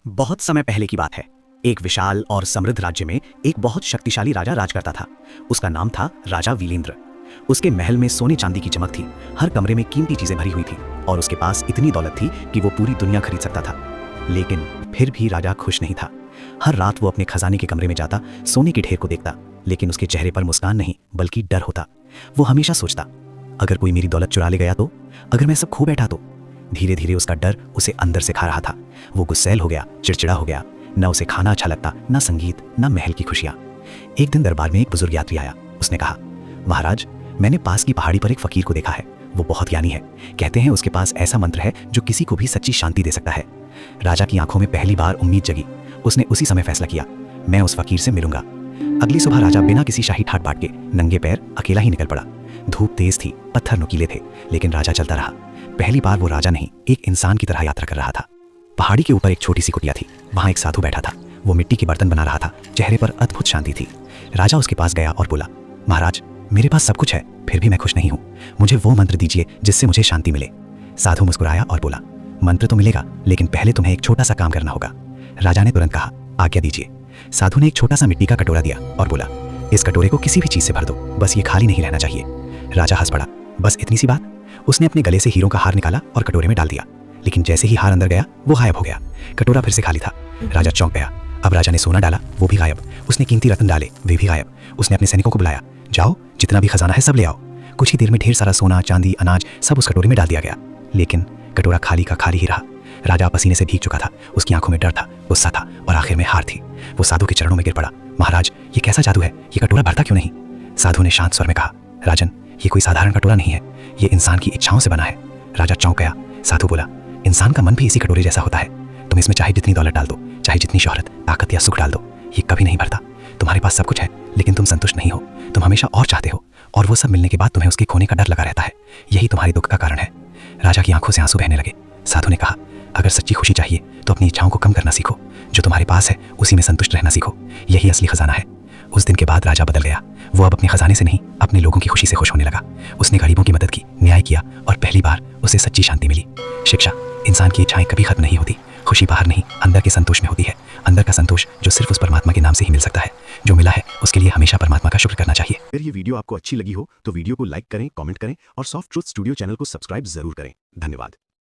बहुत समय पहले की बात है। एक विशाल और समृद्ध राज्य में एक बहुत शक्तिशाली राजा राज करता था। उसका नाम था राजा वीरेंद्र। उसके महल में सोने चांदी की चमक थी, हर कमरे में कीमती चीजें भरी हुई थी और उसके पास इतनी दौलत थी कि वो पूरी दुनिया खरीद सकता था। लेकिन फिर भी राजा खुश नहीं था। हर रात वो अपने खजाने के कमरे में जाता, सोने के ढेर को देखता, लेकिन उसके चेहरे पर मुस्कान नहीं बल्कि डर होता। वो हमेशा सोचता, अगर कोई मेरी दौलत चुरा ले गया तो, अगर मैं सब खो बैठा तो। धीरे धीरे उसका डर उसे अंदर से खा रहा था। वो गुस्सैल हो गया, चिड़चिड़ा हो गया। न उसे खाना अच्छा लगता, न संगीत, न महल की खुशियां। एक दिन दरबार में एक बुजुर्ग यात्री आया। उसने कहा, महाराज, मैंने पास की पहाड़ी पर एक फकीर को देखा है। वो बहुत ज्ञानी है। कहते हैं उसके पास ऐसा मंत्र है जो किसी को भी सच्ची शांति दे सकता है। राजा की आंखों में पहली बार उम्मीद जगी। उसने उसी समय फैसला किया, मैं उस फकीर से मिलूंगा। अगली सुबह राजा बिना किसी शाही ठाट बाट के नंगे पैर अकेला ही निकल पड़ा। धूप तेज थी, पत्थर नुकीले थे, लेकिन राजा चलता रहा। पहली बार वो राजा नहीं, एक इंसान की तरह यात्रा कर रहा था। पहाड़ी के ऊपर एक छोटी सी कुटिया थी। वहां एक साधु बैठा था। वो मिट्टी के बर्तन बना रहा था। चेहरे पर अद्भुत शांति थी। राजा उसके पास गया और बोला, महाराज, मेरे पास सब कुछ है, फिर भी मैं खुश नहीं हूं। मुझे वो मंत्र दीजिए जिससे मुझे शांति मिले। साधु मुस्कुराया और बोला, मंत्र तो मिलेगा, लेकिन पहले तुम्हें एक छोटा सा काम करना होगा। राजा ने तुरंत कहा, आज्ञा दीजिए। साधु ने एक छोटा सा मिट्टी का कटोरा दिया और बोला, इस कटोरे को किसी भी चीज से भर दो, बस ये खाली नहीं रहना चाहिए। राजा हंस पड़ा, बस इतनी सी बात? उसने अपने गले से हीरों का हार निकाला और कटोरे में डाल दिया, लेकिन जैसे ही हार अंदर गया वो गायब हो गया। कटोरा फिर से खाली था। राजा चौंक गया। अब राजा ने सोना डाला, वो भी गायब। उसने कीमती रत्न डाले, वे भी गायब। उसने अपने सैनिकों को बुलाया, जाओ, जितना भी खजाना है सब ले आओ। कुछ ही देर में ढेर सारा सोना, चांदी, अनाज सब उस कटोरे में डाल दिया गया, लेकिन कटोरा खाली का खाली ही रहा। राजा पसीने से भीग चुका था। उसकी आंखों में डर था, गुस्सा था और आखिर में हार थी। वो साधु के चरणों में गिर पड़ा, महाराज, ये कैसा जादू है? ये कटोरा भरता क्यों नहीं? साधु ने शांत स्वर में कहा, राजन, ये कोई साधारण कटोरा नहीं है, ये इंसान की इच्छाओं से बना है। राजा चौंक गया। साधु बोला, इंसान का मन भी इसी कटोरे जैसा होता है। तुम इसमें चाहे जितनी दौलत डाल दो, चाहे जितनी शोहरत, ताकत या सुख डाल दो, ये कभी नहीं भरता। तुम्हारे पास सब कुछ है, लेकिन तुम संतुष्ट नहीं हो। तुम हमेशा और चाहते हो, और वो सब मिलने के बाद तुम्हें उसके खोने का डर लगा रहता है। यही तुम्हारे दुख का कारण है। राजा की आंखों से आंसू बहने लगे। साधु ने कहा, अगर सच्ची खुशी चाहिए तो अपनी इच्छाओं को कम करना सीखो। जो तुम्हारे पास है उसी में संतुष्ट रहना सीखो। यही असली खजाना है। उस दिन के बाद राजा बदल गया। वो अब अपने खजाने से नहीं, अपने लोगों की खुशी से खुश होने लगा। उसने गरीबों की मदद की, न्याय किया और पहली बार उसे सच्ची शांति मिली। शिक्षा, इंसान की इच्छाएं कभी खत्म नहीं होती। खुशी बाहर नहीं, अंदर के संतोष में होती है। अंदर का संतोष जो सिर्फ उस परमात्मा के नाम से ही मिल सकता है। जो मिला है उसके लिए हमेशा परमात्मा का शुक्र करना चाहिए। अगर ये वीडियो आपको अच्छी लगी हो तो वीडियो को लाइक करें, कमेंट करें और सॉफ्ट ट्रुथ स्टूडियो चैनल को सब्सक्राइब जरूर करें। धन्यवाद।